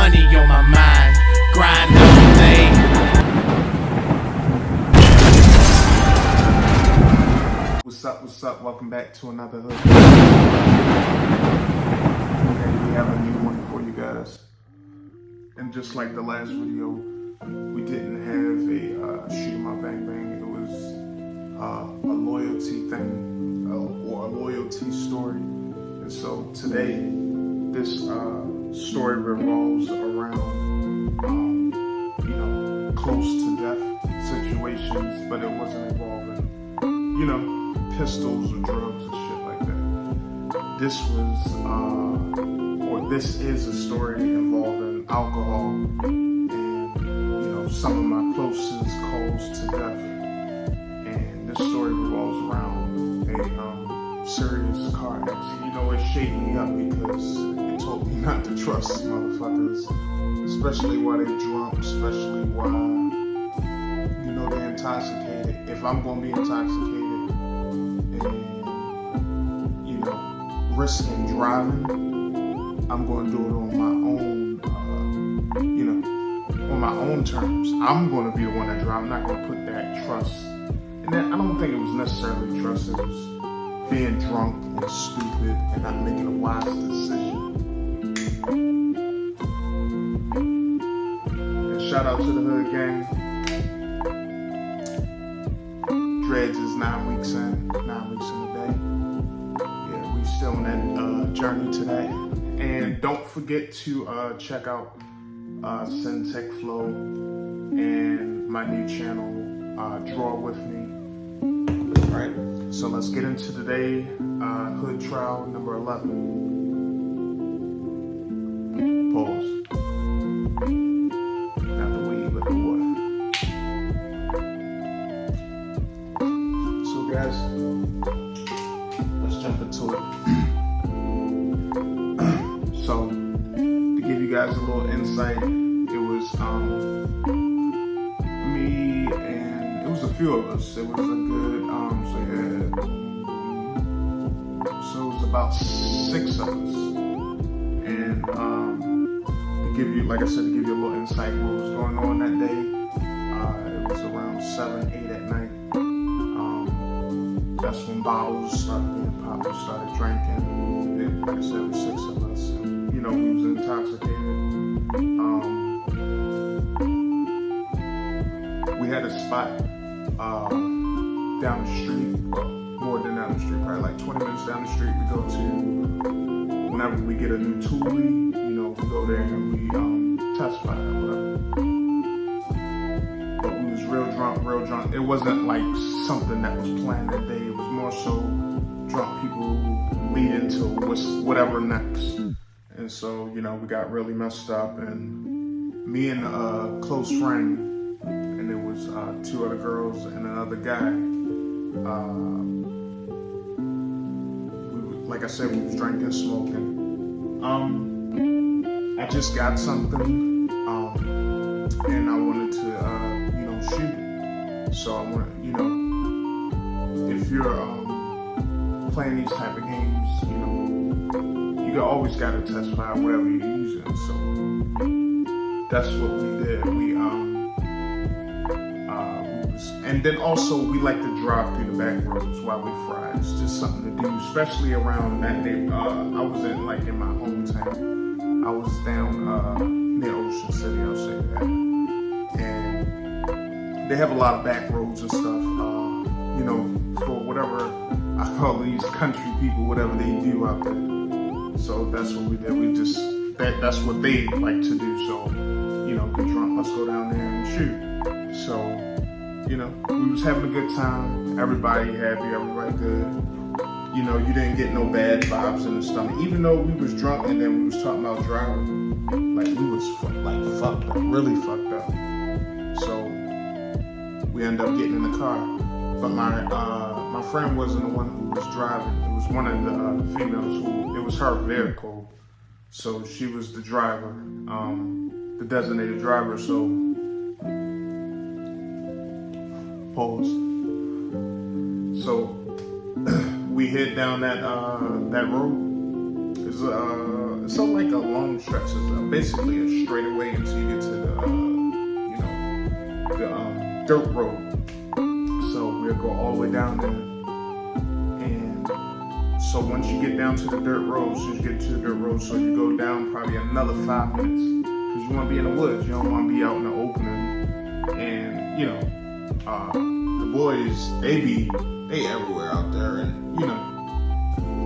money on my mind. Grind all day. What's up? Welcome back to another hood. Okay, we have a new one for you guys. And just like the last video, we didn't have a shoot my bang bang. It was a loyalty thing or a loyalty story. And so today, this story revolves around close to death situations, but it wasn't involving pistols or drugs and shit like that. This is a story involving alcohol and some of my closest calls to death. And this story revolves around a serious car accident. It shaped me up because it taught me not to trust motherfuckers, especially while they're drunk, especially while they're intoxicated. If I'm gonna be intoxicated and risking driving, I'm gonna do it on my own terms. I'm gonna be the one that drive. I'm not gonna put that trust. And then I don't think it was necessarily trust. It was being drunk and stupid and not making a wise decision. And shout out to the hood gang. Dreads is 9 weeks in a day. Yeah, we still on that journey today. And don't forget to check out Syntech Flow and my new channel, Draw With Me. Alright, so let's get into today, hood trial number 11. Pause. Not the weed, but the water. So guys, let's jump into it. So, to give you guys a little insight, it was me and it was a few of us. It was a good, so it was about 6 of us. And to give you, like I said, to give you a little insight what was going on that day, it was around 7, 8 at night. That's when bottles started being popped, we started drinking. And like I said, it was 6 of us. And, we was intoxicated. We had a spot down the street, well, more than down the street, probably like 20 minutes down the street. We go to, whenever we get a new toolie, we go there and we test fire or whatever. But we was real drunk. It wasn't like something that was planned that day. It was more so drunk people lead into whatever next. And so, we got really messed up, and me and a close friend, and there was 2 other girls and another guy. Like I said, we was drinking, smoking. I just got something, and I wanted to, shoot it. So I want, if you're playing these type of games, you always got to test fire whatever you're using. So that's what we did. And then also we like to drive through the back roads while we fry. It's just something to do, especially around that day. I was in my hometown. I was down near Ocean City, I'll say that. And they have a lot of back roads and stuff. For whatever I call these country people, whatever they do out there. So that's what we did. We just that's what they like to do. So get drunk. Let's go down there and shoot. So. We was having a good time, everybody happy, everybody good. You didn't get no bad vibes in the stomach. Even though we was drunk and then we was talking about driving, like we was fucked up, really fucked up. So we ended up getting in the car. But my friend wasn't the one who was driving. It was one of the females it was her vehicle. So she was the driver, the designated driver. So pause. So we head down that road. It's it's like a long stretch. It's basically a straightaway until you get to the dirt road. So we'll go all the way down there. And so once you get down to the dirt road, so you get to the dirt road, so you go down probably another 5 minutes. Because you want to be in the woods. You don't want to be out in the open. And the boys, they everywhere out there. And,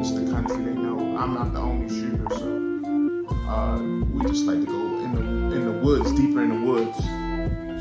it's the country, they know I'm not the only shooter, so we just like to go in the woods, deeper in the woods.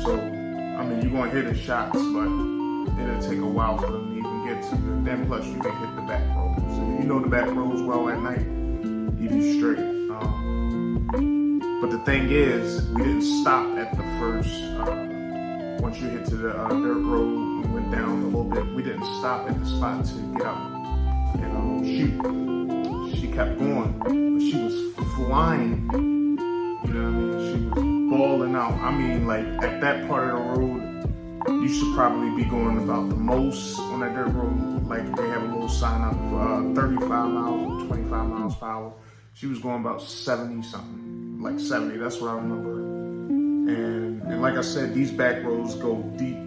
So you're gonna hear the shots, but it'll take a while for them to even get to you. Then plus you can hit the back roads. If you know the back roads well at night, you be straight. But the thing is, we didn't stop at the first. Once you hit to the dirt road, we went down a little bit. We didn't stop at the spot to get out and shoot. She kept going, but she was flying. You know what I mean? She was balling out. Like at that part of the road, you should probably be going about the most on that dirt road. Like they have a little sign up for 35 miles or 25 miles per hour. She was going about 70 something, like 70. That's what I remember. And like I said, these back roads go deep.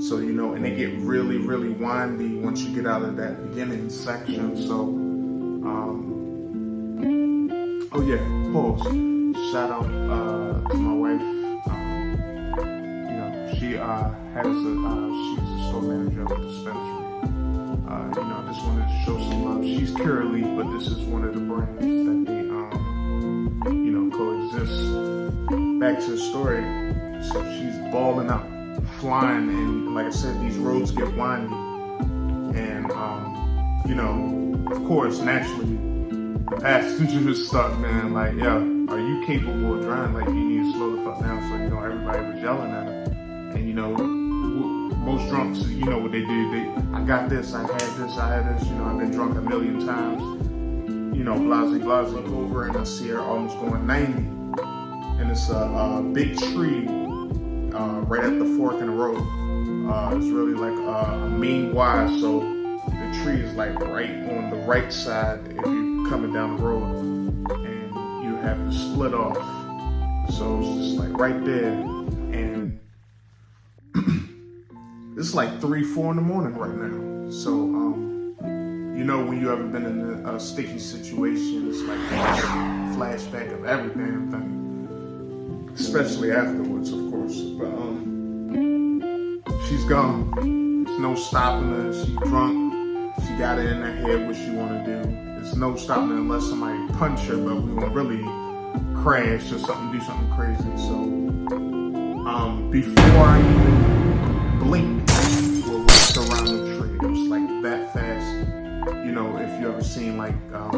So, and they get really, really windy once you get out of that beginning section. So, pause. Shout out to my wife. She she's a store manager of a dispensary. I just wanted to show some love. She's Curaleaf, but this is one of the brands that they, coexist. Back to the story. So she's balling up, flying, and like I said, these roads get windy. And, of course, naturally, the passengers start, man, like, yo, are you capable of driving? Like, you need to slow the fuck down. So, everybody was yelling at her. And, most drunks, what they do. I got this, I had this, I've been drunk a million times. Blase, look over and I see her almost going 90. And it's a big tree right at the fork in the road. It's really like a main Y, so the tree is like right on the right side if you're coming down the road, and you have to split off. So it's just like right there, and it's like 3-4 in the morning right now. So when you ever been in a sticky situation, it's like a flashback of every damn thing. Especially afterwards, of course. But she's gone. There's no stopping her. She's drunk. She got it in her head what she want to do. There's no stopping her unless somebody punch her, but we won't really crash or do something crazy. So before I even blinked, we're wrapped around the tree. It was like that fast. If you ever seen like a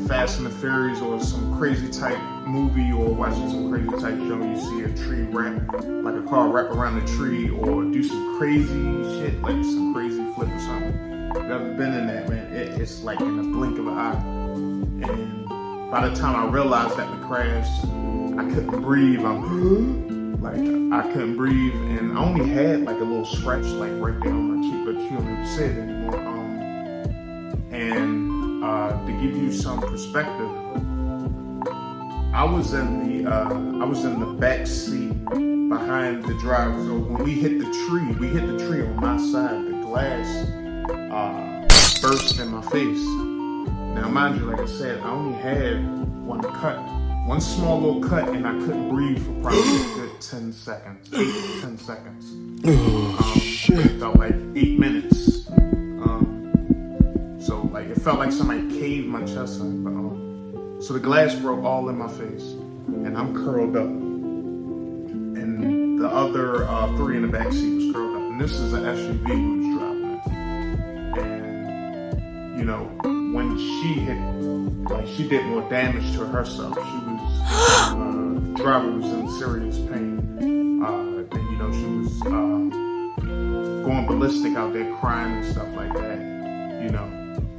Fast and the Furious or some crazy type movie, or watching some crazy type show, you see a tree like a car wrap around the tree, or do some crazy shit, like some crazy flip or something. If you've ever been in that, man, it's like in the blink of an eye. And by the time I realized that we crashed, I couldn't breathe. I couldn't breathe, and I only had like a little scratch like right there on my cheek, but you don't even see it anymore. To give you some perspective, I was in the back seat behind the driver. So when we hit the tree on my side. The glass burst in my face. Now, mind you, like I said, I only had one small little cut, and I couldn't breathe for probably a good 10 seconds, 8 to 10 seconds. It felt like 8 minutes. It felt like somebody caved my chest in. So the glass broke all in my face, and I'm curled up. And the other 3 in the back seat was curled up. And this is an SUV we was driving in. And, when she hit, she did more damage to herself. The driver was in serious pain. And, she was going ballistic out there, crying and stuff like that.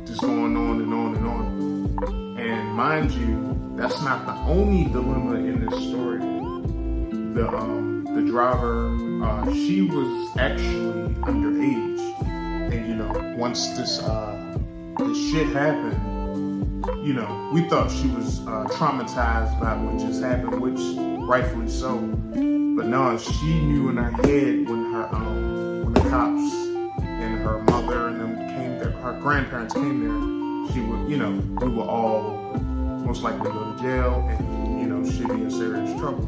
Just going on and on and on. And mind you, that's not the only dilemma in this story. The driver, she was actually underage. And once this shit happened, you know, we thought she was traumatized by what just happened, which rightfully so. But no, she knew in her head when the cops and her mother and them came there, her grandparents came there, she would, you know, we were all most likely go to jail, and you know, she'd be in serious trouble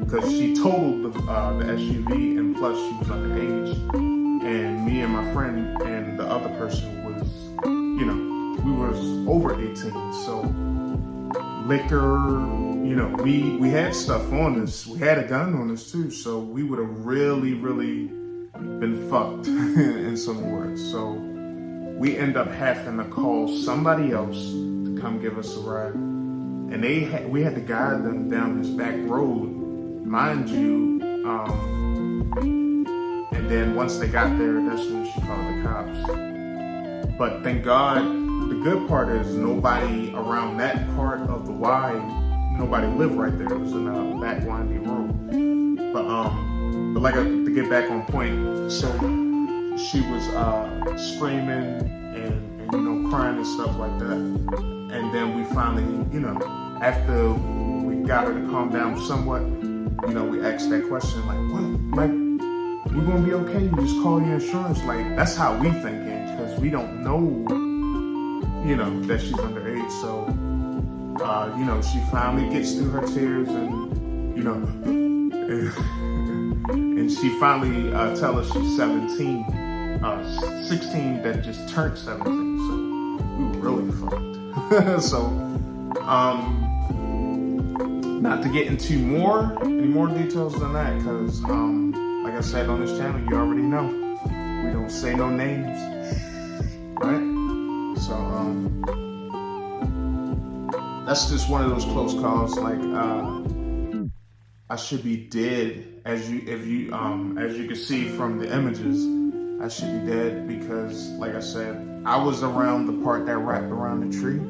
because she totaled the SUV, and plus she was underage, and me and my friend and the other person was, you know, we was over 18, so liquor, you know, we had stuff on us, we had a gun on us too, so we would have really been fucked in some words. So we end up having to call somebody else to come give us a ride, and we had to guide them down this back road, mind you, and then once they got there, that's when she called the cops. But thank God, the good part is nobody around that part of the Y, nobody lived right there. It was in a back windy road. But like to get back on point, so she was screaming and you know, crying and stuff like that. And then we finally, you know, after we got her to calm down somewhat, you know, we asked that question like, what? Like, we're gonna be okay, you just call your insurance. Like, that's how we thinking, because we don't know, you know, that she's underage. So you know, she finally gets through her tears, and you know, and she finally tells us she's 17, 16 that just turned 17. So we were really fucked. So not to get into any more details than that, because like I said on this channel, you already know we don't say no names, right? So that's just one of those close calls. Like I should be dead, as you can see from the images. I should be dead because, like I said, I was around the part that wrapped around the tree,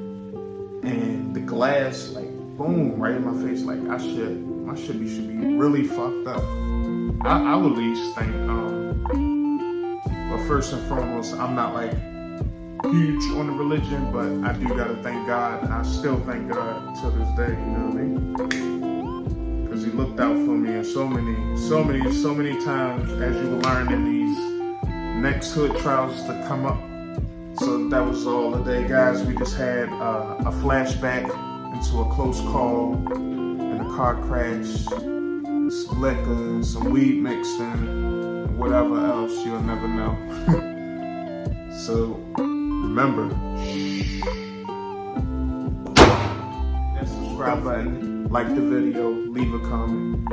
and the glass, like, boom, right in my face. Like, my should be really fucked up. I would at least think, but first and foremost, I'm not like huge on the religion, but I do gotta thank God. I still thank God to this day, you know what I mean? Because He looked out for me in so many times, as you will learn in these next hood trials to come up. So that was all today, guys. We just had a flashback into a close call and a car crash, some liquor, some weed mixed in, and whatever else you'll never know. So remember, that subscribe button, like the video, leave a comment.